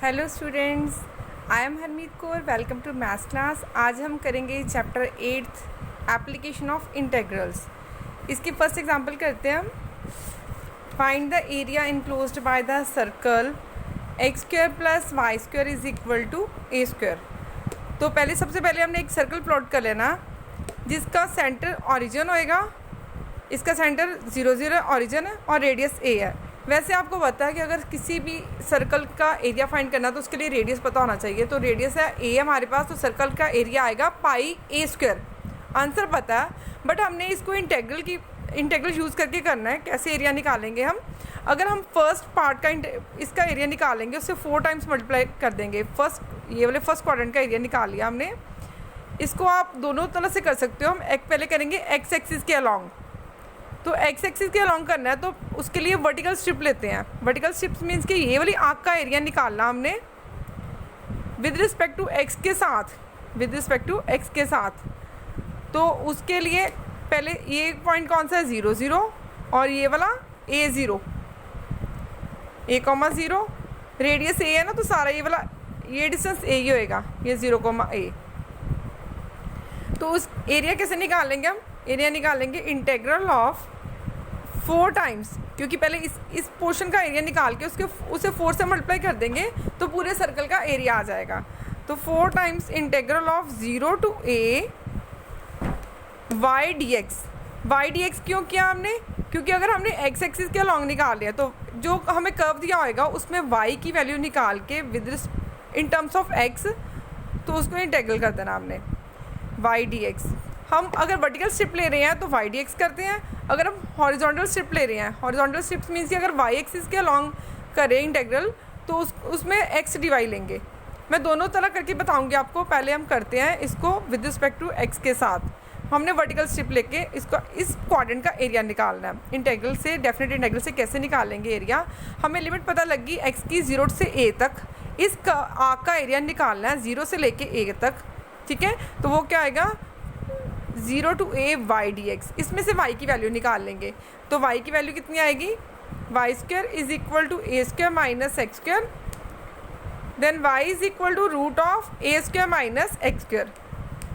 Hello students, I am Harmeet Kaur. Welcome to maths class. आज हम करेंगे चैप्टर 8 एप्लीकेशन ऑफ इंटेग्रल्स। इसकी फर्स्ट एग्जांपल करते हैं हम। Find the area enclosed by the circle x square plus y square is equal to a square. तो सबसे पहले हमने एक सर्कल प्लॉट कर लेना जिसका सेंटर ऑरिजिन होएगा। इसका सेंटर 0 0 ऑरिजिन है और रेडियस ए है। वैसे आपको पता है कि अगर किसी भी सर्कल का एरिया फाइंड करना तो उसके लिए रेडियस पता होना चाहिए। तो रेडियस है ए हमारे पास, तो सर्कल का एरिया आएगा पाई ए स्क्वायर। आंसर पता है, बट हमने इसको इंटेग्रल यूज़ करके करना है। कैसे एरिया निकालेंगे हम? अगर हम फर्स्ट पार्ट का इसका एरिया निकालेंगे, उससे 4 टाइम्स मल्टीप्लाई कर देंगे। ये वाले फर्स्ट क्वाड्रेंट का एरिया निकाल लिया हमने। इसको आप दोनों तरह से कर सकते हो। हम पहले करेंगे एक्स एक्सिस के अलॉन्ग। तो एक्स एक्सिस के अलॉन्ग करना है तो उसके लिए वर्टिकल स्ट्रिप लेते हैं। वर्टिकल स्ट्रिप्स मीन्स कि ये वाली आँख का एरिया निकालना हमने विद रिस्पेक्ट टू एक्स के साथ। तो उसके लिए पहले ये पॉइंट कौन सा है? 0 0 और ये वाला a 0 रेडियस a है ना, तो सारा ये डिस्टेंस a ही होएगा, ये 0 a। तो उस एरिया कैसे निकालेंगे हम? एरिया निकालेंगे इंटेग्रल ऑफ 4 टाइम्स, क्योंकि पहले इस पोर्शन का एरिया निकाल के उसे 4 से मल्टीप्लाई कर देंगे तो पूरे सर्कल का एरिया आ जाएगा। तो 4 times integral of 0 to a y d x क्यों किया हमने? क्योंकि अगर हमने एक्स एक्सिस के अलॉन्ग निकाल लिया तो जो हमें कर्व दिया होगा उसमें y की वैल्यू निकाल के इन टर्म्स ऑफ x, तो उसको इंटेग्रल कर देना हमने वाई डी एक्स। हम अगर वर्टिकल स्ट्रिप ले रहे हैं तो वाई डी एक्स करते हैं। अगर हम हॉरिजॉन्टल स्ट्रिप ले रहे हैं, हॉरिजॉन्टल स्ट्रिप्स मीन्स कि अगर वाई एक्सिस के अलॉन्ग करें इंटेग्रल तो उसमें एक्स डी वाई लेंगे। मैं दोनों तरह करके बताऊंगी आपको। पहले हम करते हैं इसको विद रिस्पेक्ट टू एक्स के साथ। हमने वर्टिकल स्ट्रिप लेके इस क्वाड्रेंट का एरिया निकालना है। इंटेग्रल से, डेफिनेट इंटेग्रल से कैसे निकालेंगे एरिया? हमें लिमिट पता लगी एक्स की 0 से a तक। इस आर्क का एरिया निकालना है 0 से लेके a तक, ठीक है? तो वो क्या आएगा? 0 to a y d x. इसमें से y की वैल्यू निकाल लेंगे। तो y की वैल्यू कितनी आएगी? Y square is equal to a square minus x square. Then y is equal to root of a square minus x square.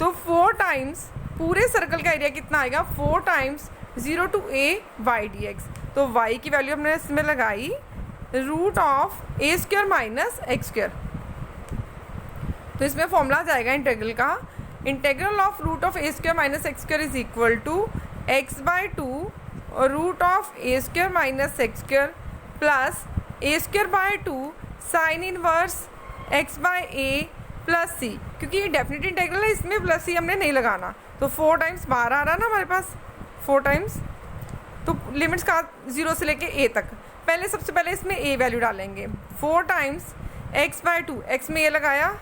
तो 4 टाइम्स पूरे सर्कल का एरिया कितना आएगा? 4 times 0 to a y d x. तो y की value हमने इसमें लगाई root of a square minus x square. तो इसमें फॉर्मूला आ जाएगा इंटेग्रल का। Integral of root of a square minus x square is equal to x/2 और root of a square minus x square plus a square 2 sine inverse x/a plus c। क्योंकि ये definite integral है, इसमें plus c हमने नहीं लगाना। तो 4 times 12 आ रहा ना हमारे पास, 4 टाइम्स। तो लिमिट्स का 0 से लेके a तक। सबसे पहले इसमें a वैल्यू डालेंगे। 4 टाइम्स x/2, x में a लगाया,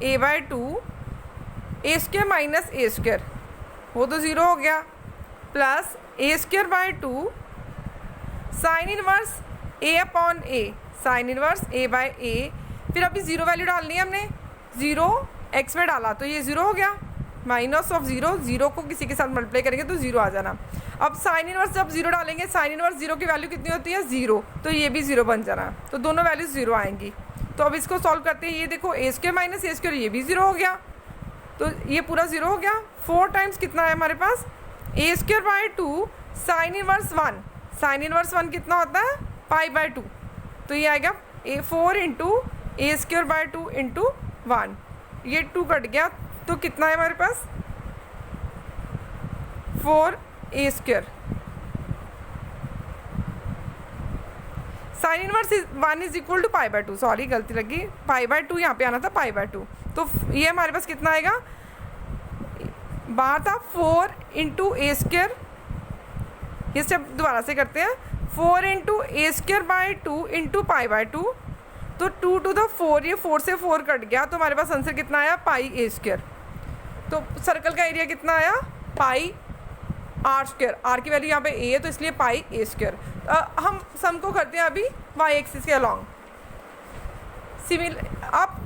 a/2 a square minus a square, वो तो 0 हो गया, plus a square 2 sine inverse a upon a, sine inverse a/a। फिर अभी 0 वैल्यू डालनी है हमने। 0 x में डाला तो ये 0 हो गया, माइनस ऑफ 0 को किसी के साथ मल्टीप्लाई करेंगे तो 0 आ जाना। अब साइन इनवर्स जब 0 डालेंगे, साइन इनवर्स 0 की वैल्यू कितनी होती है? 0। तो ये भी 0 बन जाना, तो दोनों वैल्यूज 0 आएंगी। तो अब इसको सॉल्व करते हैं। ये देखो a square minus a square, ये भी 0 हो गया, तो ये पूरा 0 हो गया। 4 टाइम्स कितना है हमारे पास? a square 2 sine inverse 1, sign inverse 1 कितना होता है? π/2। तो ये आएगा 4 इंटू a स्क्वायर 2 इंटू 1। ये 2 कट गया, तो कितना है हमारे पास? 4a square. Sine inverse 1 is equal to π/2, sorry गलती लगी, π/2 यहाँ पे आना था, π/2। तो ये हमारे पास कितना आएगा? बाहर था 4 इंटू a स्क्वायर। ये स्टेप दोबारा से करते हैं। 4 इंटू a स्क्वायर 2 इंटू π/2। तो 2 टू द 4, ये 4 से 4 कट गया, तो हमारे पास आंसर कितना आया? पाई a स्क्वायर। तो सर्कल का एरिया कितना आया? पाई r स्क्वायर। r की वैल्यू यहाँ पे a है तो इसलिए पाई a स्क्वायर। हम सम को करते हैं अभी y एक्सिस के अलॉन्ग। आप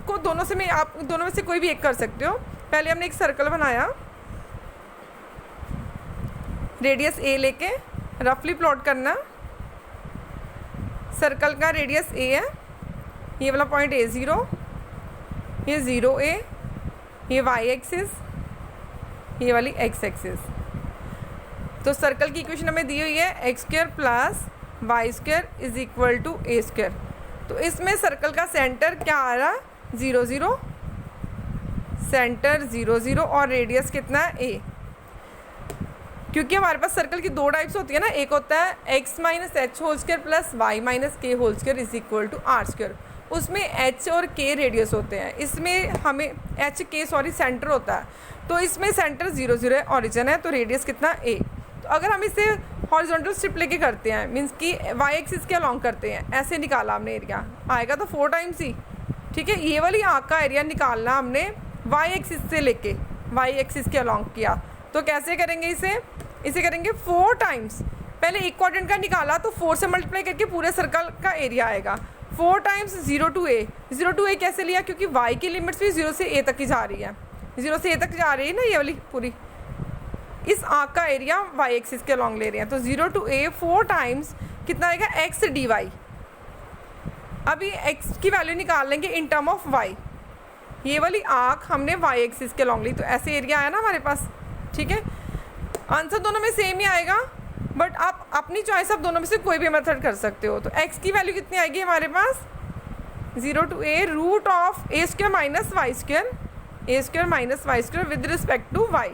दोनों में से कोई भी एक कर सकते हो। पहले हमने एक सर्कल बनाया, रेडियस a लेके रफली प्लॉट करना। सर्कल का रेडियस a है ये वाला पॉइंट A0, ये 0A, ये वाई एक्सिस, ये वाली एक्स एक्सिस। तो सर्कल की इक्वेशन हमें दी हुई है x square plus y square is equal to a square. तो इसमें सर्कल का सेंटर क्या आ रहा है 0 0, सेंटर 0 0 और रेडियस कितना है ए। क्योंकि हमारे पास सर्कल की दो टाइप्स होती है ना, एक होता है x minus H whole square plus Y minus K whole square is equal to R square. उसमें h और k रेडियस होते हैं, इसमें हमें सेंटर होता है। तो इसमें सेंटर 0 0 ऑरिजिन है, तो रेडियस कितना a। तो अगर हम इसे हॉरिजॉन्टल स्ट्रिप लेके करते हैं, मीन्स कि y एक्सिस के अलॉन्ग करते हैं, ऐसे निकाला हमने एरिया, आएगा तो 4 टाइम्स ही, ठीक है। ये वाली आँख का एरिया निकालना हमने y एक्सिस से लेके y एक्सिस के अलॉन्ग किया। तो कैसे करेंगे इसे करेंगे 4 टाइम्स। पहले एक क्वाड्रेंट का निकाला तो 4 से मल्टीप्लाई करके पूरे सर्कल का एरिया आएगा। 4 times 0 to a। 0 to a कैसे लिया, क्योंकि y की लिमिट्स भी 0 से a तक ही जा रही है, 0 से a तक जा रही है ना ये वाली पूरी। इस आँख का एरिया y एक्सिस के अलॉन्ग ले रहे हैं, तो 0 to a 4 टाइम्स कितना आएगा x dy। अभी x की वैल्यू निकाल लेंगे इन टर्म ऑफ y। ये वाली आँख हमने y एक्सिस के अलॉन्ग ली, तो ऐसे एरिया आया ना हमारे पास, ठीक है। आंसर दोनों में सेम ही आएगा, बट आप अपनी चॉइस आप दोनों में से कोई भी मेथड कर सकते हो। तो x की वैल्यू कितनी आएगी हमारे पास 0 to a root of a square minus y square, a square minus y square with respect to y।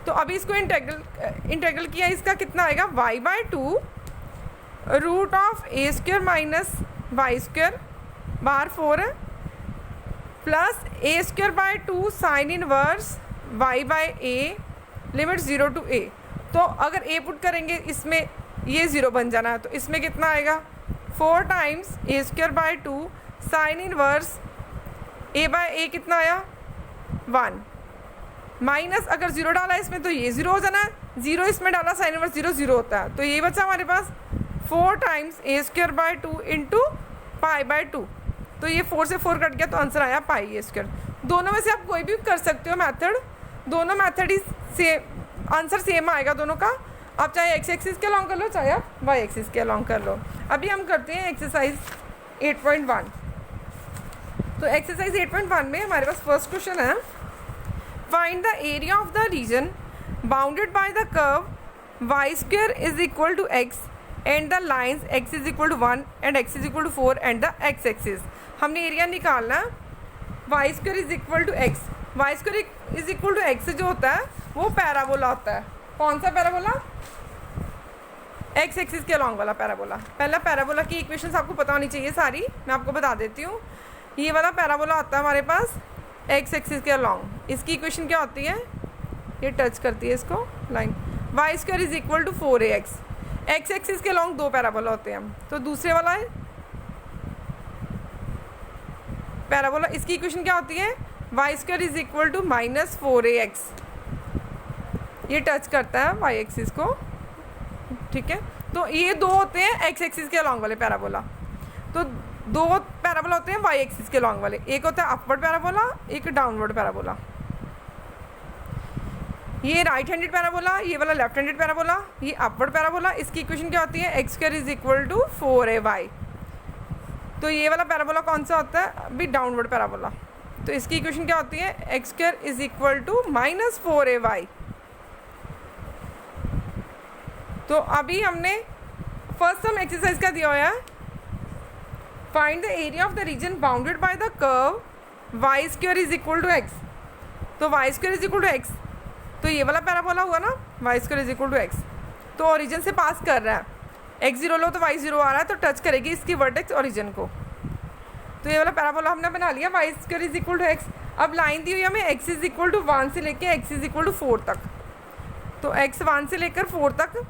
तो अभी इसको इंटेग्रल किया, इसका कितना आएगा y/2 root of a square minus y square बाहर 4 है, plus a square by 2 sine inverse y/a limit 0 to a। तो अगर a पुट करेंगे इसमें, ये 0 बन जाना है, तो इसमें कितना आएगा 4 times A square by 2 sine inverse a/a कितना आया 1, माइनस अगर 0 डाला इसमें तो ये 0 हो जाना है, 0 इसमें डाला साइन इनवर्स 0 0 होता है। तो ये बचा हमारे पास 4 times A square by 2 into π/2। तो ये 4 से 4 कट गया, तो आंसर आया पाई ए स्क्वायर। दोनों में से आप कोई भी कर सकते हो मेथड, दोनों मेथड ही सेम, आंसर सेम आएगा दोनों का। आप चाहे एक्स एक्सिस के अलॉन्ग कर लो, चाहे आप वाई एक्सिस के अलॉन्ग कर लो। अभी हम करते हैं एक्सरसाइज 8.1। तो एक्सरसाइज 8.1 में हमारे पास फर्स्ट क्वेश्चन है, find the area of the region bounded by the curve Y square is equal to x and the lines x is equal to 1 and x is equal to 4 and the x axis. हमने area निकालना y square is equal to x. Y square is equal to x जो होता है वो parabola होता है। कौन सा पैराबोला, एक्स एक्सिस के अलॉन्ग वाला पैराबोला। पहला पैराबोला की इक्वेशंस आपको पता होनी चाहिए सारी, मैं आपको बता देती हूँ। ये वाला पैराबोला आता है हमारे पास एक्स एक्सिस के अलॉन्ग। इसकी इक्वेशन क्या होती है, ये टच करती है इसको line, y square is equal to 4ax। X axis के अलॉन्ग 2 पैराबोला होते हैं। तो दूसरे वाला है पैराबोला, इसकी इक्वेशन क्या होती है y square is equal to minus 4ax। ये टच करता है वाई एक्सिस को, ठीक है। तो ये 2 होते हैं एक्स एक्सिस के अलॉन्ग वाले पैराबोला। तो 2 पैराबोला होते हैं वाई एक्सिस के अलॉन्ग वाले, एक होता है अपवर्ड पैराबोला, एक डाउनवर्ड पैराबोला। ये राइट हैंडेड पैराबोला, ये वाला लेफ्ट हैंडेड पैराबोला, ये अपवर्ड पैराबोला। इसकी इक्वेशन क्या होती है x square is equal to 4ay। तो ये वाला पैराबोला कौन सा होता है, अभी डाउनवर्ड पैराबोला। तो इसकी इक्वेशन क्या होती है x square is equal to minus 4ay। तो अभी हमने फर्स्ट सम एक्सरसाइज का दिया हुआ है, find the area of the region bounded by the curve Y square is equal to x. तो Y square is equal to x, तो ये वाला पैराबोला हुआ ना Y square is equal to x. तो ओरिजिन से पास कर रहा है, एक्स 0 लो तो वाई 0 आ रहा है, तो टच करेगी इसकी वर्टेक्स ओरिजिन को। तो ये वाला पैराबोला हमने बना लिया, y square is equal to x. अब लाइन दी हुई हमें एक्स इज इक्वल टू 1 से लेकर एक्स इज इक्वल टू 4 तक। तो एक्स 1 से लेकर 4 तक,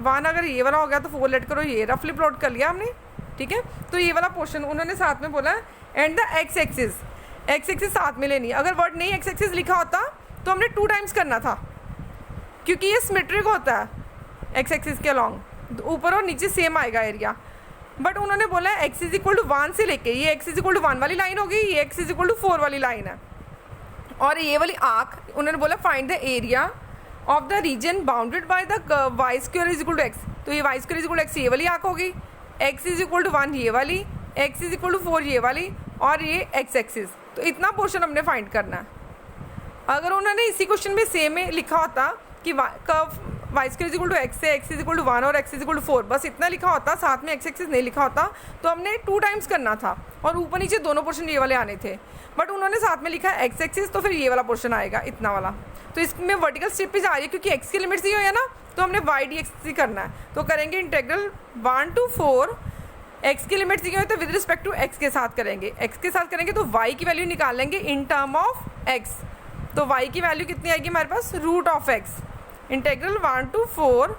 1 अगर ये वाला हो गया तो 4 लेट करो, ये रफली प्लॉट कर लिया हमने, ठीक है। तो ये वाला पोर्शन उन्होंने साथ में बोला and the x axis, x axis साथ में लेनी है। अगर वर्ड नहीं एक्स एक्सिस लिखा होता तो हमने 2 टाइम्स करना था, क्योंकि ये सिमेट्रिक होता है एक्स एक्सिस के अलॉन्ग, ऊपर और नीचे सेम आएगा एरिया। बट उन्होंने बोला है एक्स इज इक्वल टू 1 से लेके, ये एक्स इज इक्वल टू 1 वाली लाइन होगी, ये एक्स इज इक्वल टू 4 वाली लाइन है। और ये वाली आर्क उन्होंने बोला find the area of the region bounded by the curve Y square is equal to x. तो ये y square is equal to x, ये वाली आर्क होगी, एक्स इज इक्वल टू 1 ये वाली, एक्स इज इक्वल टू 4 ये वाली, और ये एक्स एक्सिस। तो इतना पोर्शन हमने फाइंड करना है। अगर उन्होंने इसी क्वेश्चन में सेम में लिखा होता कि curve Y square is equal to x है, एक्स इज इक्वल टू 1 और एक्स इज इक्वल टू 4, बस इतना लिखा होता, साथ में एक्स एक्सिस नहीं लिखा होता, तो हमने 2 टाइम्स करना था और ऊपर नीचे दोनों पोर्शन ये वाले आने थे। बट उन्होंने साथ में लिखा है एक्स एक्सिस, तो फिर ये वाला पोर्शन आएगा, इतना वाला। तो इसमें वर्टिकल स्ट्रिप पे जा रही है क्योंकि एक्स की लिमिट्स ही है ना, तो हमने वाई डी एक्स ही करना है। तो करेंगे इंटेग्रल 1 to 4, एक्स की लिमिट्स दी हुई तो विद रिस्पेक्ट टू एक्स के साथ करेंगे। एक्स के साथ करेंगे तो वाई की वैल्यू निकाल लेंगे इन टर्म ऑफ एक्स। तो वाई की वैल्यू कितनी आएगी हमारे पास, root of X. Integral 1 to 4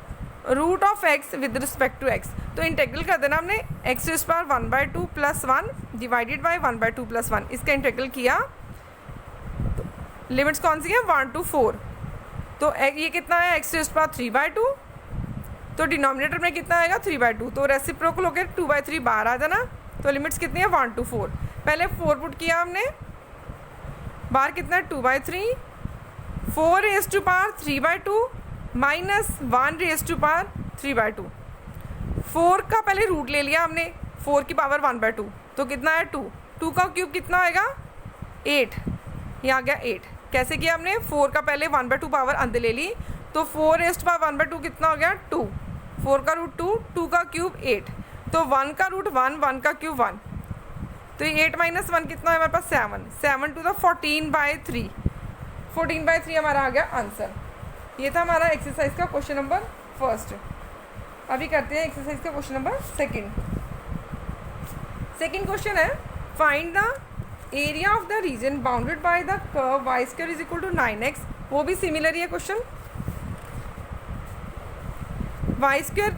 root of X with respect to x. तो इंटेग्रल कर देना हमने X to power 1/2 + 1 divided by 1/2 + 1। इसका इंटेग्रल किया तो लिमिट्स कौन सी है, 1 to 4। तो ये कितना है, एक्स टू पावर 3/2, तो डिनोमिनेटर में कितना आएगा 3/2, तो रेसिप्रोकल होकर 2/3 बाहर आ जाना। तो लिमिट्स कितनी है 1 to 4। पहले 4 पुट किया हमने, बाहर कितना है 2/3, 4 raise to power 3/2 minus 1 raise to power 3/2। 4 का पहले रूट ले लिया हमने, 4 की पावर 1/2, तो कितना है 2। 2 का क्यूब कितना आएगा 8, ये आ गया 8। कैसे किया हमने, 4 का पहले 1/2 पावर अंदर ले ली, तो 4 रेज़ टू पावर 1/2 कितना हो गया 2, 4 का रूट 2, 2 का क्यूब 8, तो 1 का रूट 1, 1 का क्यूब 1, तो ये 8 - 1 कितना है हमारे पास 7, 7 to the 14/3, 14/3 हमारा आ गया आंसर। ये था हमारा एक्सरसाइज का क्वेश्चन नंबर फर्स्ट। अभी करते हैं एक्सरसाइज का question number second. Second question है, find the area of the region bounded by the curve Y square is equal to 9x। वो भी सिमिलर ही है question. Y square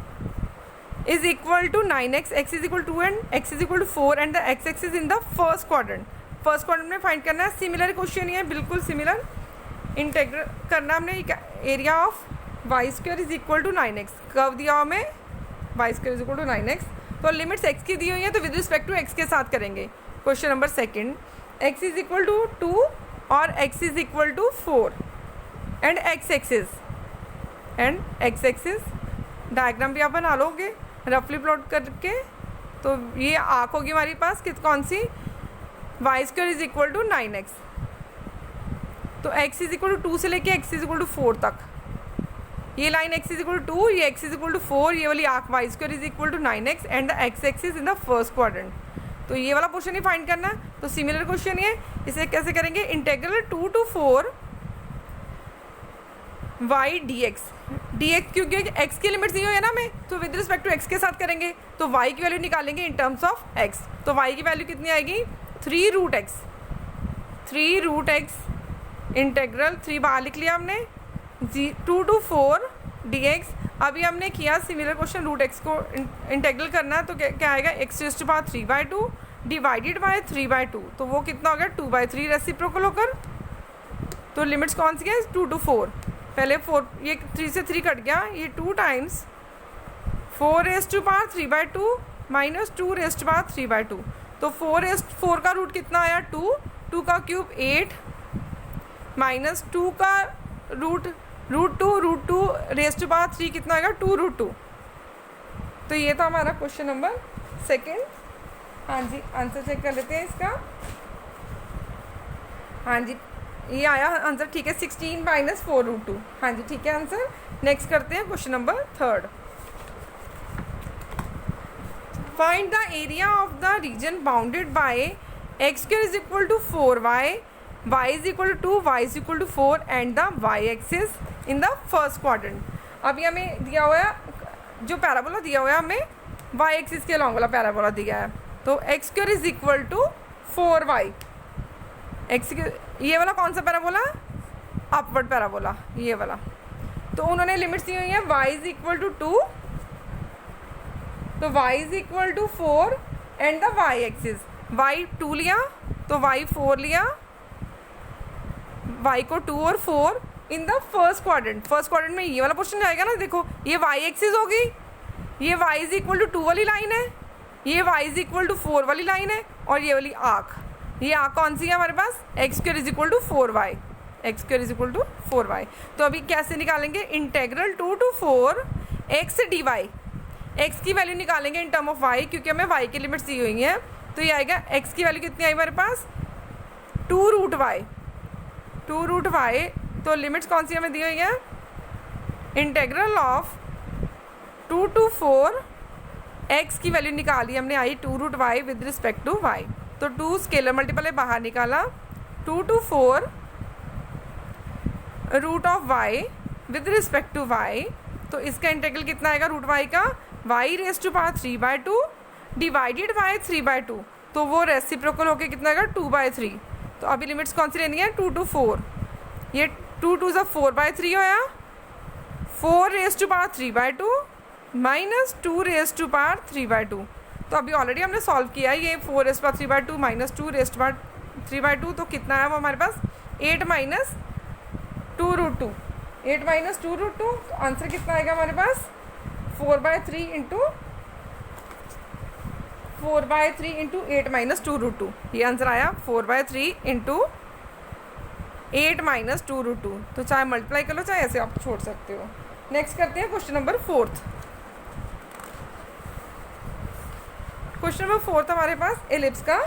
is equal to 9x, x is equal to 2 and x is equal to 4 and the x axis in the first quadrant। First quadrant में find करना है। Similar question ही है, बिल्कुल similar. Integral करना हमने area of y square is equal to 9x। Curve दिया हमें y square is equal to 9x, तो लिमिट्स x की दी हुई है तो विद रिस्पेक्ट टू x के साथ करेंगे। Question number second, x is equal to 2 और x is equal to 4 and x axis diagram भी आप बना लोगे रफली प्लॉट करके। तो ये आँख होगी हमारे पास कौन सी, Y square is equal to 9x। तो x इज इक्वल टू 2 से लेके x इज इक्वल टू 4 तक, ये line x is equal to 2, ये x इज इक्वल टू 4, ये वाली आँख y square is equal to 9x and the x axis in the first quadrant. तो ये वाला क्वेश्चन ही फाइंड करना है। तो सिमिलर क्वेश्चन ये, इसे कैसे करेंगे, इंटेग्रल 2 to 4 y dx क्योंकि x की लिमिट्स दी हुई है ना हमें, तो विद रिस्पेक्ट टू x के साथ करेंगे। तो y की वैल्यू निकालेंगे इन टर्म्स ऑफ x। तो y की वैल्यू कितनी आएगी 3 रूट x। इंटेग्रल 3 बाहर लिख लिया हमने, 2 to 4 dx। अभी हमने किया सिमिलर क्वेश्चन, रूट x को इंटेग्रल करना है, तो क्या आएगा x raise to power 3/2 divided by 3/2, तो वो कितना हो गया 2/3 रेसिप्रोकल होकर। तो लिमिट्स कौन सी है 2 to 4। पहले 4, ये 3 से 3 कट गया, ये 2 times 4 raise to power 3/2 minus 2 raise to power 3/2। तो 4 का रूट कितना आया 2, 2 का क्यूब 8 माइनस 2 का रूट 2 रेज़ टू पावर 3 कितना आएगा 2√2। तो ये था हमारा क्वेश्चन नंबर सेकंड। हाँ जी, आंसर चेक कर लेते हैं इसका। हाँ जी, ये आया आंसर, ठीक है, 16 - 4√2। हाँ जी, ठीक है आंसर। नेक्स्ट करते हैं question number third. Find the area of the region bounded by x square is equal to 4y, y is equal to 2, y is equal to 4 and the y axis in the first quadrant. अभी हमें दिया हुआ है, जो parabola दिया हुआ है हमें y एक्सिस के अलॉन्ग वाला पैराबोला दिया है। तो x square is equal to 4y। ये वाला कौन सा पैराबोला, अपवर्ड पैराबोला, ये वाला। तो उन्होंने लिमिट्स दी हुई है, y इज इक्वल टू 2, तो y is equal to 4 and the y axis, y 2 लिया तो y 4 लिया, y को 2 और 4 इन the first quadrant. First quadrant में ये वाला पोर्शन जाएगा ना, देखो ये y एक्सिस होगी, ये y इज इक्वल टू 2 वाली लाइन है, ये y इज इक्वल टू 4 वाली लाइन है, और ये वाली आँख, ये आँख कौन सी है हमारे पास, X square is equal to 4y, X square is equal to 4y। तो अभी कैसे निकालेंगे, integral 2 to 4 x dy। X की वैल्यू निकालेंगे इन टर्म ऑफ वाई, क्योंकि हमें वाई की लिमिट्स दी हुई हैं। तो ये आएगा एक्स की वैल्यू कितनी आई हमारे पास 2 रूट वाई। तो लिमिट्स कौन सी हमें दी हुई है, इंटेग्रल ऑफ 2 to 4 एक्स की वैल्यू निकाली हमने आई 2 root y with respect to y. तो 2 स्केलर मल्टीपल है बाहर निकाला, 2 to 4 root of y with respect to y. तो इसका इंटेग्रल कितना आएगा रूट वाई का, y raise to power 3/2 divided by 3/2। तो वो रेसिप्रोकल होके कितना आएगा 2/3। तो अभी लिमिट्स कौन सी लेनी है 2 to 4। ये 2 2 4/3 होया, 4 raise to power 3/2 minus 2 raise to power 3/2। तो अभी ऑलरेडी हमने सॉल्व किया है, ये 4 raise to power 3/2 minus 2 raise to power 3/2। तो कितना है वो हमारे पास 8 माइनस 2 रूट 2। 8 minus 2 root 2। तो आंसर कितना आएगा हमारे पास 4/3 इंटू 8 माइनस 2 रूट 2। ये आंसर आया 4/3 इंटू 8 माइनस 2 रूट 2। तो चाहे मल्टीप्लाई कर लो चाहे ऐसे आप छोड़ सकते हो। नेक्स्ट करते हैं क्वेश्चन नंबर 4। क्वेश्चन नंबर 4 हमारे पास एलिप्स का,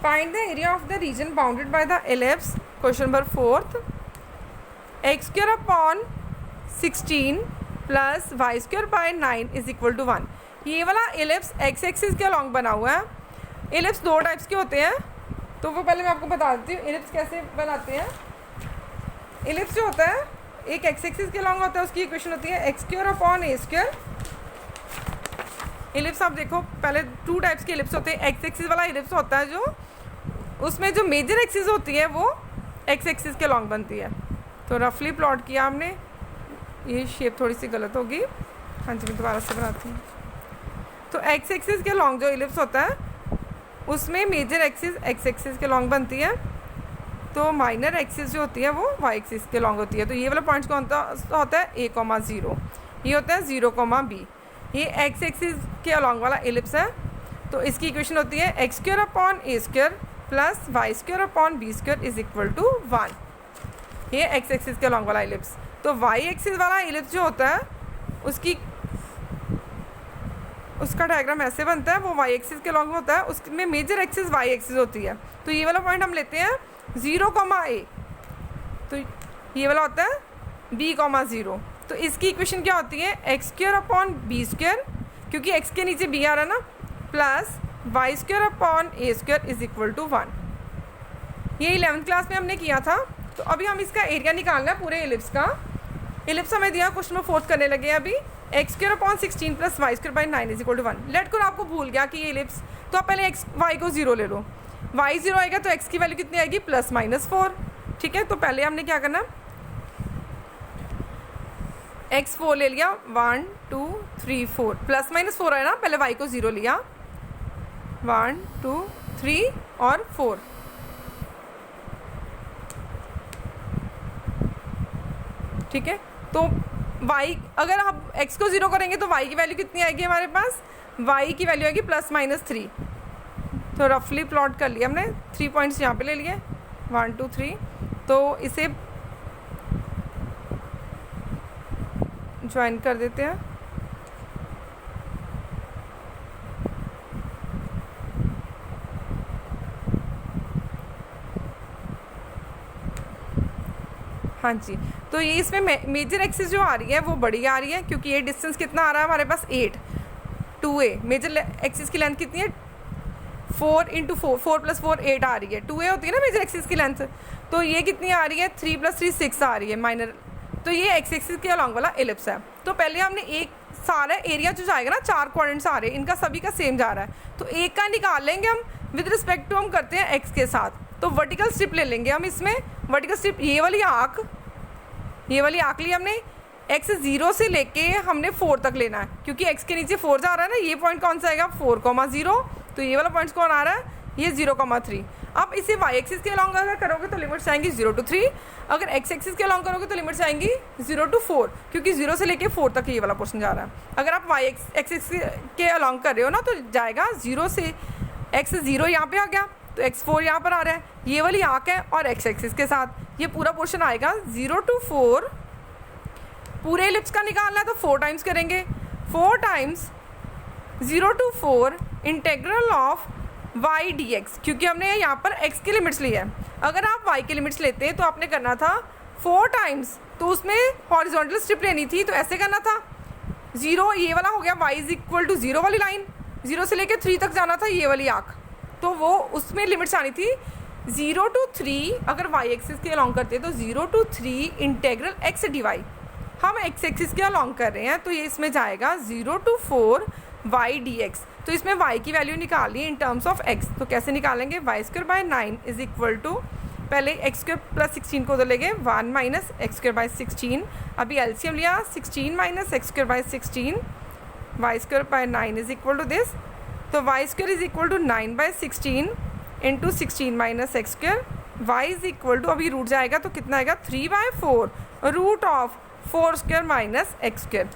find the area of the region bounded by the ellipse. Question number 4, x square upon 16 plus y square by 9 is equal to 1। ये वाला एलिप्स एक्स एक्सिस के along बना हुआ है। Ellipse 2 types के होते हैं, तो वो पहले मैं आपको बता देती हूँ एलिप्स कैसे बनाते हैं। एलिप्स जो होता है एक एक्स एक्सिस के अलॉन्ग होता है, उसकी इक्वेशन होती है x square upon a square. Ellipse आप देखो पहले 2 टाइप्स के एलिप्स होते हैं। एक्स एक्सिस वाला एलिप्स होता है जो उसमें जो मेजर एक्सिस होती है वो एक्स एक्सिस के अलॉन्ग बनती है। तो रफली प्लॉट किया हमने, ये शेप थोड़ी सी गलत होगी, हाँ जी मैं दोबारा से बनाती हूँ। तो एक्स एक्सिस के अलॉन्ग जो एलिप्स होता है उसमें मेजर एक्सिस एक्स एक्सिस के अलॉन्ग बनती है, तो माइनर एक्सिस जो होती है वो वाई एक्सिस के अलॉन्ग होती है। तो ये वाला पॉइंट कौन सा होता है a,0, ये होता है 0,b। ये एक्स एक्सिस के अलॉन्ग वाला एलिप्स है। तो इसकी इक्वेशन होती है x square upon a square plus y square upon b square is equal to 1। ये एक्स एक्सिस के अलॉन्ग वाला एलिप्स। तो वाई एक्सिस वाला एलिप्स जो होता है उसका डायग्राम ऐसे बनता है, वो वाई एक्सिस के अलॉन्ग होता है, उसमें मेजर एक्सिस वाई एक्सिस होती है। तो ये वाला पॉइंट हम लेते हैं 0,a, तो ये वाला होता है b,0। तो इसकी इक्वेशन क्या होती है x square upon b square, क्योंकि एक्स के नीचे b आ रहा है ना, plus y square upon a square is equal to 1। ये 11th क्लास में हमने किया था। तो अभी हम इसका एरिया निकालना है पूरे एलिप्स का। एलिप्स हमें दिया, क्वेश्चन नंबर 4 करने लगे अभी। X square upon 16 plus y square by 9 is equal to 1। लेट कर आपको भूल गया कि ये एलिप्स, तो आप पहले एक्स वाई को 0 ले लो। वाई 0 आएगा तो एक्स की वैल्यू कितनी आएगी +-4। ठीक है, तो पहले हमने क्या करना, एक्स 4 ले लिया, 1 2 3 4, +-4 है ना, पहले वाई को 0 लिया, 1 2 3 और 4। ठीक है, तो y अगर हम x को 0 करेंगे तो y की वैल्यू कितनी आएगी हमारे पास, y की वैल्यू आएगी +-3। तो रफली प्लॉट कर लिया हमने, 3 पॉइंट्स यहाँ पे ले लिए, 1 2 3। तो इसे ज्वाइन कर देते हैं। हाँ जी, तो ये इसमें मेजर एक्सिस जो आ रही है वो बड़ी आ रही है, क्योंकि ये डिस्टेंस कितना आ रहा है हमारे पास 8, 2a। मेजर एक्सिस की लेंथ कितनी है 4 × 4, 4 + 4 8 आ रही है। 2a होती है ना मेजर एक्सिस की लेंथ, तो ये कितनी आ रही है 3 + 3 6 आ रही है माइनर। तो ये एक्स एक्सिस के अलॉन्ग वाला एलिप्स है। तो पहले हमने एक सारा एरिया जो जाएगा ना, 4 क्वाड्रेंट्स आ रहे हैं, इनका सभी का सेम जा रहा है, तो एक का निकाल लेंगे हम विद रिस्पेक्ट टू, हम करते हैं एक्स के साथ। तो वर्टिकल स्ट्रिप ले लेंगे हम इसमें, वर्टिकल स्ट्रिप ये वाली आँख ली हमने, एक्स 0 से लेके हमने 4 तक लेना है, क्योंकि एक्स के नीचे 4 जा रहा है ना। ये पॉइंट कौन सा आएगा 4,0, तो ये वाला पॉइंट कौन आ रहा है, ये 0,3। अब इसे वाई एक्सिस के अलॉन्ग अगर करोगे तो लिमिट्स आएंगी 0 to 3, अगर एक्स एक्सिस के अलॉन्ग करोगे तो लिमिट्स आएंगी 0 to 4, क्योंकि 0 से लेके 4 तक ये वाला पोर्शन जा रहा है। अगर आप वाई एक्सिस के अलॉन्ग कर रहे हो ना, तो जाएगा 0 से एक्स 0 यहाँ पे आ गया, तो x4 यहाँ पर आ रहा है, ये वाली आँख है, और एक्स एक्सिस के साथ ये पूरा पोर्शन आएगा 0 to 4। पूरे एलिप्स का निकालना है तो 4 टाइम्स करेंगे, 4 times 0 to 4 integral of y dx, क्योंकि हमने यहाँ पर x की लिमिट्स ली है। अगर आप y की लिमिट्स लेते तो आपने करना था 4 टाइम्स, तो उसमें हॉरिजॉन्टल स्ट्रिप लेनी थी, तो ऐसे करना था 0, ये वाला हो गया y इज इक्वल टू 0 वाली लाइन, 0 से लेकर 3 तक जाना था ये वाली आँख, तो वो उसमें लिमिट्स आनी थी 0 to 3। अगर y एक्सिस के अलॉन्ग करते हैं तो 0 to 3 इंटेग्रल x dy, हम x एक्सिस के अलॉन्ग कर रहे हैं तो ये इसमें जाएगा 0 to 4 y dx। तो इसमें y की वैल्यू निकालनी है इन टर्म्स ऑफ x, तो कैसे निकालेंगे, y² / 9 इज इक्वल टू, पहले x² + 16 को उधर लेंगे 1 - x² / 16, अभी एलसीएम लिया 16 - x² / 16, y² / 9 is equal to this, तो y² is equal to 9/16 into 16 - x², y is equal to, अभी रूट जाएगा तो कितना आएगा 3/4 रूट ऑफ 4² - x²।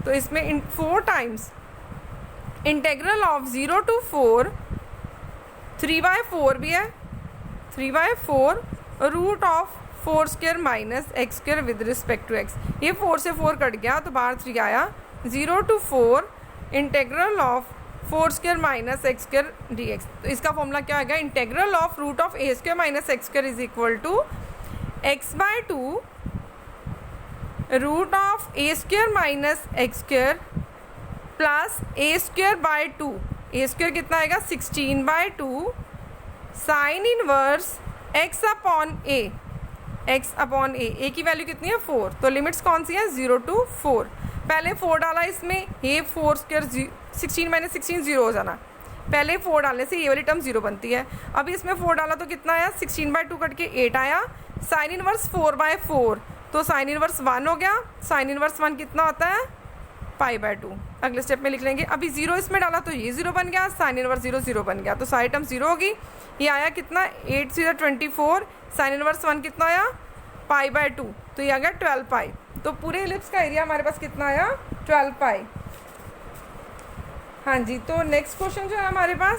तो इसमें 4 टाइम्स इंटेग्रल ऑफ 0 to 4, 3/4 भी है, 3/4 root of 4² - x² with respect to x। ये 4 से 4 कट गया तो बाहर 3 आया, 0 to 4 integral of 4² - x² dx। तो इसका फॉर्मूला क्या आएगा, integral of root of a² - x² is equal to x/2 root of a² - x² plus a²/2, a² कितना आएगा 16/2 साइन इनवर्स x/a, a की वैल्यू कितनी है 4, तो लिमिट्स कौन सी है 0 to 4। पहले 4 डाला इसमें, ये 4² 16 - 16 0 हो जाना, पहले 4 डालने से ये वाली टर्म 0 बनती है। अभी इसमें 4 डाला तो कितना आया 16/2 कट के 8 आया, साइन इनवर्स 4/4, तो साइन इनवर्स 1 हो गया, साइन इनवर्स 1 कितना होता है π/2। अगले स्टेप में लिख लेंगे, अभी 0 इसमें डाला तो ये 0 बन गया, साइन इनवर्स 0 0 बन गया, तो सारी टर्म 0 होगी। ये आया कितना 8 × 24, साइन इनवर्स 1 कितना आया π/2, तो ये आ गया 12π। तो पूरे इलिप्स का एरिया हमारे पास कितना आया 12π। हाँ जी, तो नेक्स्ट क्वेश्चन जो है हमारे पास,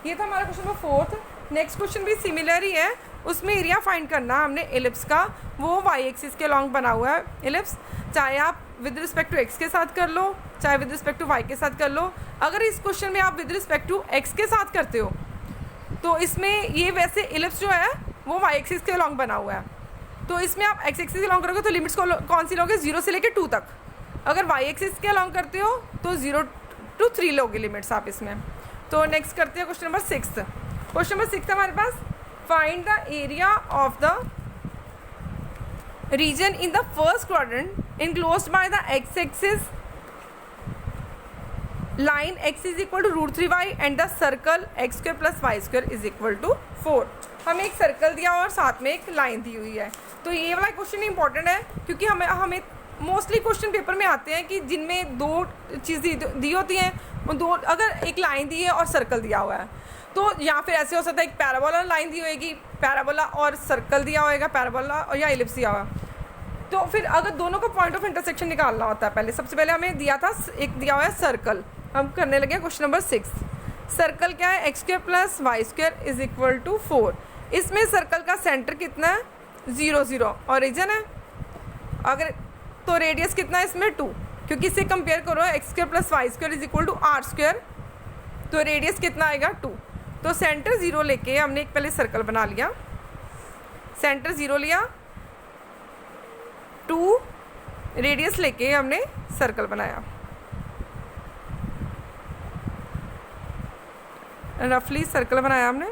ये था हमारा क्वेश्चन नंबर 4। नेक्स्ट क्वेश्चन भी सिमिलर ही है, उसमें एरिया फाइंड करना हमने इलिप्स का, वो y एक्सिस के लॉन्ग बना हुआ है इलिप्स, चाहे आप विद रिस्पेक्ट टू x के साथ कर लो, चाहे विद रिस्पेक्ट टू y के साथ कर लो। अगर इस क्वेश्चन में आप विद रिस्पेक्ट टू x के साथ करते हो तो इसमें ये वैसे इलिप्स जो है वो y एक्सिस के लॉन्ग बना हुआ है, तो इसमें आप x एक्सिस के लॉन्ग करोगे तो लिमिट्स कौन सी लोगे 0 से लेकर 2 तक। अगर y एक्सिस के लॉन्ग करते हो तो 0 to 3 लोगे लिमिट्स आप इसमें। तो नेक्स्ट करते हैं क्वेश्चन नंबर 6। क्वेश्चन नंबर 6 हमारे पास, find the area of the region in the first quadrant enclosed by the x-axis line x is equal to √3y and the circle x² + y² is equal to 4। हमें एक circle दिया और साथ में एक line दी हुई है, तो ये वाला क्वेश्चन इंपॉर्टेंट है क्योंकि हमें मोस्टली क्वेश्चन पेपर में आते हैं कि जिनमें 2 चीज़ें दी होती हैं, उन 2, अगर एक लाइन दी है और सर्कल दिया हुआ है, तो या फिर ऐसे हो सकता है एक पैराबोला लाइन दी होएगी, पैराबोला और सर्कल दिया होएगा, पैराबोला और या इलिप्स दिया हुआ। तो फिर अगर दोनों का पॉइंट ऑफ इंटरसेक्शन निकालना होता है, पहले सबसे पहले हमें दिया था एक दिया हुआ है सर्कल। हम करने लगे क्वेश्चन नंबर 6। सर्कल क्या है x² + y² is equal to 4। इसमें सर्कल का सेंटर कितना है 0 0 और रीजन है, अगर तो रेडियस कितना है इसमें 2, क्योंकि इससे कंपेयर करो x² + y² is equal to r², तो रेडियस कितना आएगा 2। तो सेंटर 0 लेके हमने एक पहले सर्कल बना लिया, सेंटर 0 लिया, 2 रेडियस लेके हमने सर्कल बनाया। रफली सर्कल बनाया हमने,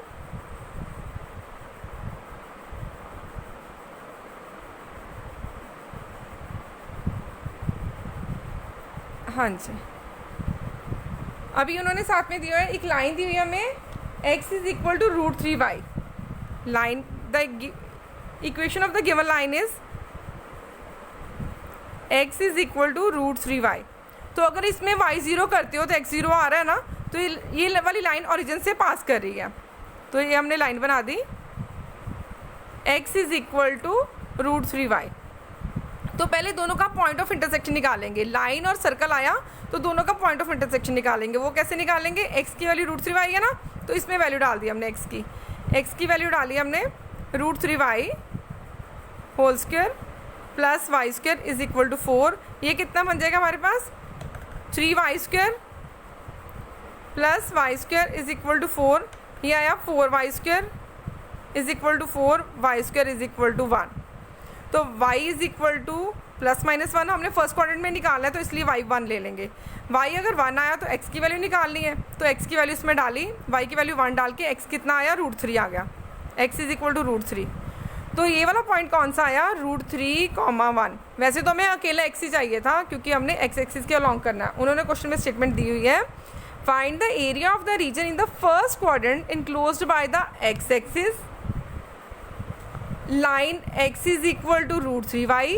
हाँ जी। अभी उन्होंने साथ में दिया है एक लाइन दी हुई है हमें x is equal to √3y। Line the equation of the given line is x is equal to √3y। तो अगर इसमें y 0 करते हो तो x 0 आ रहा है ना, तो ये वाली लाइन ओरिजिन से पास कर रही है, तो ये हमने लाइन बना दी x is equal to √3y। तो पहले दोनों का पॉइंट ऑफ इंटरसेक्शन निकालेंगे, लाइन और सर्कल आया तो दोनों का पॉइंट ऑफ इंटरसेक्शन निकालेंगे। वो कैसे निकालेंगे, x की वैल्यू √3y है ना, तो इसमें वैल्यू डाल दी हमने x की वैल्यू डाली हमने √3y whole square plus y² is equal to 4। ये कितना बन जाएगा हमारे पास 3y² plus y² is equal to 4, ये आया 4y² is equal to 4y² is equal to 1। तो y is equal to plus minus 1 हमने फर्स्ट क्वाड्रेंट में निकाला है, तो इसलिए y 1 ले लेंगे। y अगर 1 आया तो x की वैल्यू निकालनी है, तो x की वैल्यू इसमें डाली, y की वैल्यू 1 डाल के x कितना आया, √3 आ गया, x इज इक्वल टू √3। तो ये वाला पॉइंट कौन सा आया, √3, 1। वैसे तो हमें अकेला x ही चाहिए था क्योंकि हमने x एक्सिस के अलॉन्ग करना है। उन्होंने क्वेश्चन में स्टेटमेंट दी हुई है, find the area of the region in the first quadrant enclosed by the x axis, line x is equal to √3y,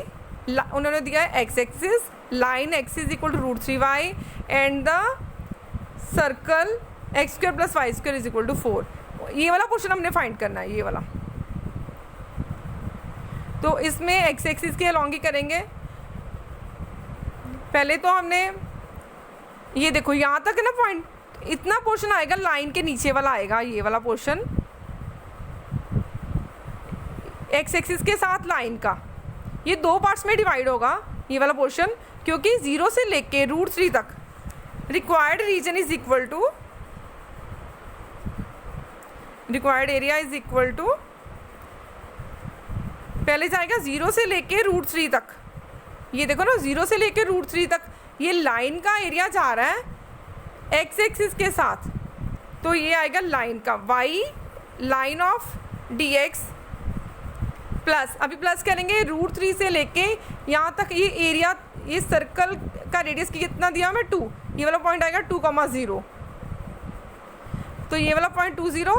उन्होंने दिया है x axis, line x is equal to √3y and the circle x² plus y² is equal to 4। ये वाला portion हमने find करना है, ये वाला। तो इसमें x एक्सिस के अलॉन्ग ही करेंगे। पहले तो हमने ये देखो यहाँ तक है ना पॉइंट, इतना पोर्शन आएगा लाइन के नीचे वाला आएगा, ये वाला पोर्शन x एक्सिस के साथ लाइन का, ये 2 पार्ट्स में डिवाइड होगा ये वाला पोर्शन, क्योंकि 0 से लेके √3 तक required region is equal to, required area is equal to, पहले जाएगा 0 से लेके √3 तक, ये देखो ना 0 से लेके √3 तक ये लाइन का एरिया जा रहा है x एक्सिस के साथ, तो ये आएगा लाइन का y, line of dx plus, अभी प्लस करेंगे √3 से लेके यहाँ तक ये एरिया, ये सर्कल का रेडियस कितना दिया मैं 2, ये वाला पॉइंट आएगा 2,0, तो ये वाला पॉइंट 2, 0,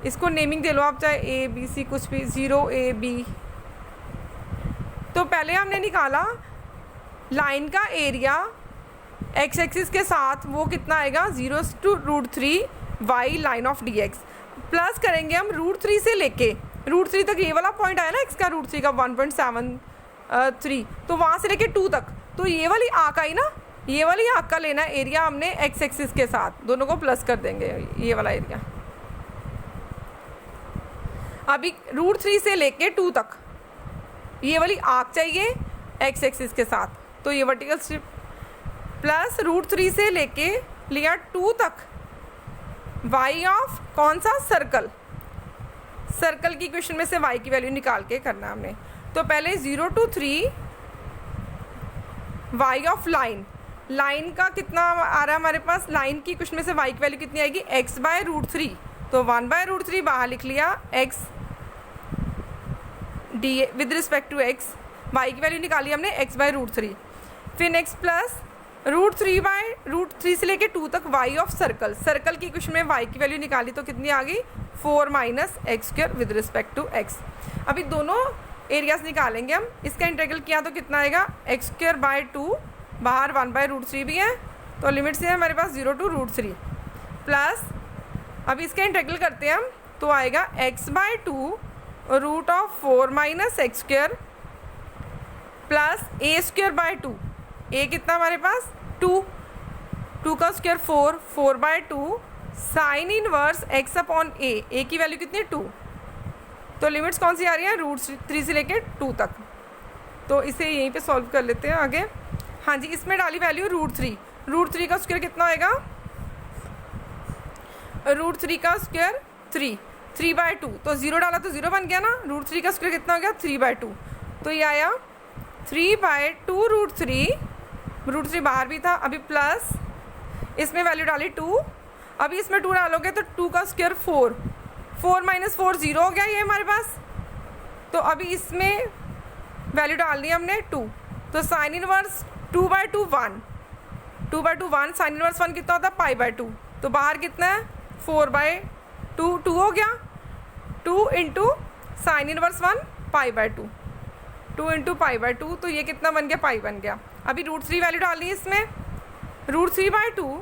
इसको नेमिंग दे लो आप, चाहे a b c कुछ भी, 0 a b। तो पहले हमने निकाला लाइन का एरिया x एक्सिस के साथ, वो कितना आएगा 0 to √3y line of dx, plus करेंगे हम √3 से लेके √3 तक, ये वाला पॉइंट आया ना x का √3 का 1.73, तो वहाँ से लेके 2 तक, तो ये वाली आर्क आई ना, ये वाली आर्क का लेना एरिया हमने x एक्सिस के साथ, दोनों को प्लस कर देंगे ये वाला एरिया। अभी √3 से लेके 2 तक ये वाली आर्क चाहिए x एक्सिस के साथ, तो ये वर्टिकल स्ट्रिप प्लस √3 से लेके लिया 2 तक y ऑफ कौन सा, सर्कल, सर्कल की इक्वेशन में से y की वैल्यू निकाल के करना है हमने। तो पहले 0 to 3 y of line, line का कितना आ रहा है हमारे पास, लाइन की इक्वेशन में से y की वैल्यू कितनी आएगी, x/√3, तो 1/√3 बाहर लिख लिया, x d with respect to x, y की वैल्यू निकाली हमने x/√3, फिर नेक्स्ट प्लस √3 से लेके 2 तक y ऑफ सर्कल, सर्कल की इक्वेशन में y की वैल्यू निकाली तो कितनी आ गई, 4 - x² with respect to x। अभी दोनों एरियाज निकालेंगे हम, इसका इंटीग्रल किया तो कितना आएगा, x²/2, बाहर 1/√3 भी है, तो लिमिट से है हमारे पास 0 to √3 प्लस, अभी इसका इंटीग्रल करते हैं हम, तो आएगा x/2 √4 - x² plus a²/2, a कितना हमारे पास 2 का स्क्वायर 4/2 साइन इनवर्स x/a की वैल्यू कितनी 2, तो लिमिट्स कौन सी आ रही है, √3 से लेके 2 तक, तो इसे यहीं पे सॉल्व कर लेते हैं आगे। हाँ जी, इसमें डाली वैल्यू √3 का स्क्वायर कितना आएगा, √3 का स्क्वायर 3/2, तो 0 डाला तो 0 बन गया ना, √3 का स्क्वायर कितना हो गया 3/2, तो ये आया 3/2 √3 बाहर भी था, अभी प्लस इसमें वैल्यू डाली 2, अभी इसमें 2 डालोगे तो 2 का स्क्वायर 4 - 4 0 हो गया ये हमारे पास, तो अभी इसमें वैल्यू डाल दी हमने 2, तो साइन इनवर्स 2/2 1 साइन इनवर्स 1 कितना होता है π/2, तो बाहर कितना है 4/2 2 हो गया, 2 इंटू साइन इनवर्स 1 π/2, 2 इंटू π/2, तो ये कितना बन गया पाई बन गया। अभी √3 वैल्यू डालनी है इसमें, √3/2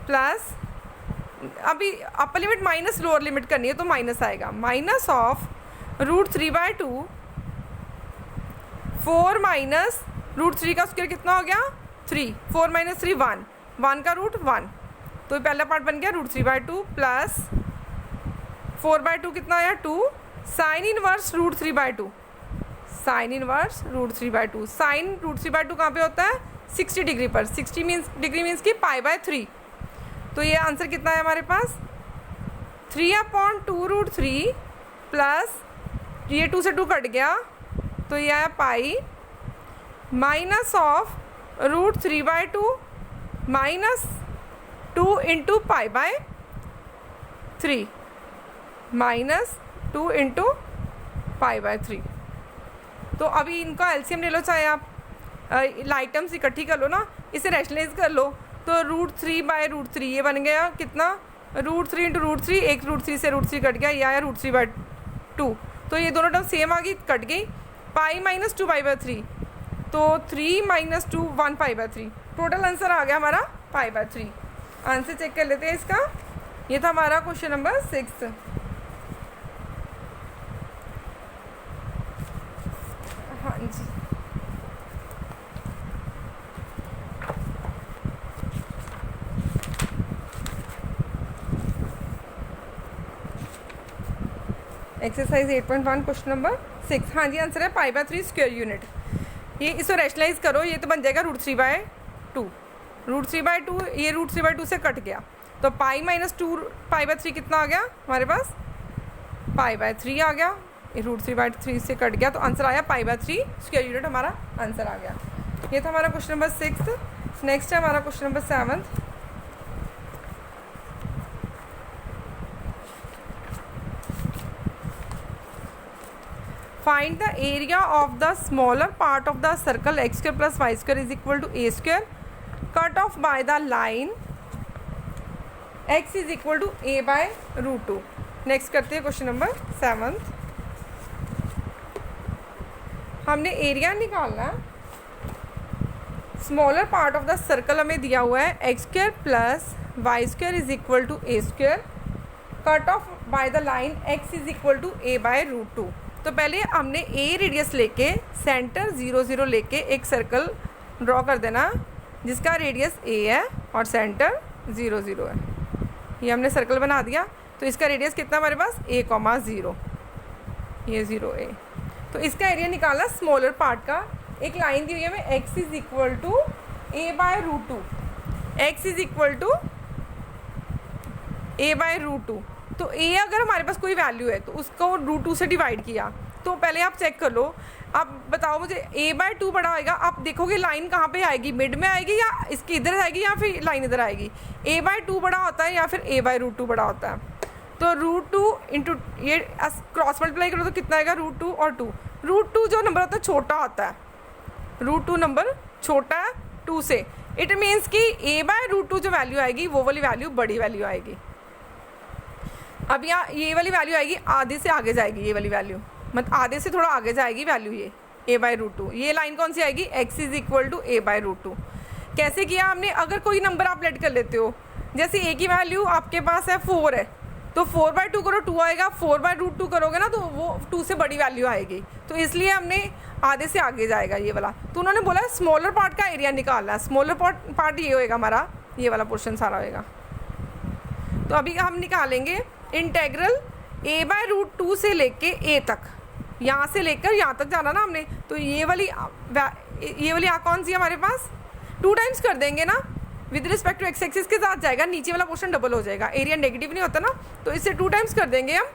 प्लस, अभी upper limit minus lower limit करनी है तो माइनस आएगा, माइनस ऑफ √3/2 4 माइनस √3 का स्क्वायर कितना हो गया 3, 4 - 3 1 का रूट 1, तो पहला पार्ट बन गया √3/2 प्लस 4/2 कितना आया 2 sine inverse √3/2, sine inverse √3/2, sine √3/2 कहाँ पे होता है 60 डिग्री पर। 60 डिग्री मीन्स कि π/3। तो ये आंसर कितना है हमारे पास 3/2√3 प्लस ये 2 से 2 कट गया तो ये आया pi minus of √3/2 minus 2 into π/3 minus 2 into π/3। तो अभी इनका एलसीएम ले लो, चाहे आप आइटम्स इकट्ठी कर लो ना, इसे रैशनलाइज कर लो। तो √3/√3 ये बन गया कितना √3 इंटू √3, एक √3 से √3 कट गया, ये आया √3/2। तो ये दोनों टर्म सेम आ गई, कट गई। पाई माइनस 2 π/3 तो 3 माइनस 2 1 π/3। टोटल आंसर आ गया हमारा π/3। आंसर चेक कर लेते हैं इसका। ये था हमारा क्वेश्चन नंबर 6। हाँ जी, एक्सरसाइज 8.1 क्वेश्चन नंबर 6। हाँ जी, आंसर है π/3 स्क्वायर यूनिट। ये इसको रैशनलाइज करो, ये तो बन जाएगा √3/2। √3/2 ये √3/2 से कट गया तो पाई माइनस 2 π/3 कितना आ गया हमारे पास π/3 आ गया। ये √3/3 से कट गया तो आंसर आया π/3 स्क्वायर यूनिट, हमारा आंसर आ गया। ये था हमारा क्वेश्चन नंबर 6। नेक्स्ट है हमारा question number 7। Find the area of the smaller part of the circle x square plus y square is equal to a square cut off by the line x is equal to a/√2। Next करते हैं question number 7। हमने area निकालना है। Smaller part of the circle हमें दिया हुआ है x square plus y square is equal to a square cut off by the line x is equal to a/√2। तो पहले हमने ए रेडियस लेके सेंटर 0 0 लेके एक सर्कल ड्रॉ कर देना जिसका रेडियस ए है और सेंटर 0 0 है। ये हमने सर्कल बना दिया। तो इसका रेडियस कितना हमारे पास a,0, ये 0a। तो इसका एरिया निकाला स्मॉलर पार्ट का। एक लाइन दी हुई है हमें x is equal to a/√2, x is equal to a/√2। तो a अगर हमारे पास कोई वैल्यू है तो उसको √2 से डिवाइड किया। तो पहले आप चेक कर लो, आप बताओ मुझे a/2 बड़ा आएगा। आप देखोगे लाइन कहाँ पे आएगी, मिड में आएगी या इसकी इधर आएगी या फिर लाइन इधर आएगी। a/2 बड़ा होता है या फिर a/√2 बड़ा होता है। तो √2 इंटू ये क्रॉस मल्टीप्लाई करो तो कितना आएगा √2 और 2। √2 जो नंबर होता है छोटा होता है, √2 नंबर छोटा है 2 से। इट मीन्स कि a/√2 जो वैल्यू आएगी वो वाली वैल्यू बड़ी वैल्यू आएगी। अब यहाँ ये वाली वैल्यू आएगी आधे से आगे जाएगी, ये वाली वैल्यू मतलब आधे से थोड़ा आगे जाएगी वैल्यू ये a/√2। ये लाइन कौन सी आएगी x is equal to a/√2। कैसे किया हमने, अगर कोई नंबर आप लेट कर लेते हो, जैसे a की वैल्यू आपके पास है 4 है तो 4/2 करो 2 आएगा, 4/√2 करोगे ना तो वो 2 से बड़ी वैल्यू आएगी। तो इसलिए हमने आधे से आगे जाएगा ये वाला। तो उन्होंने बोला स्मॉलर पार्ट का एरिया निकालना है। स्मॉलर पार्ट ये होएगा हमारा, ये वाला पोर्शन सारा होएगा। तो अभी हम निकालेंगे इंटेग्रल a/√2 से लेके a तक, यहाँ से लेकर यहाँ तक जाना ना हमने। तो ये वाली कौन सी है हमारे पास, 2 टाइम्स कर देंगे ना, with respect to x axis के साथ जाएगा, नीचे वाला पोर्शन डबल हो जाएगा। एरिया नेगेटिव नहीं होता ना, तो इससे 2 टाइम्स कर देंगे हम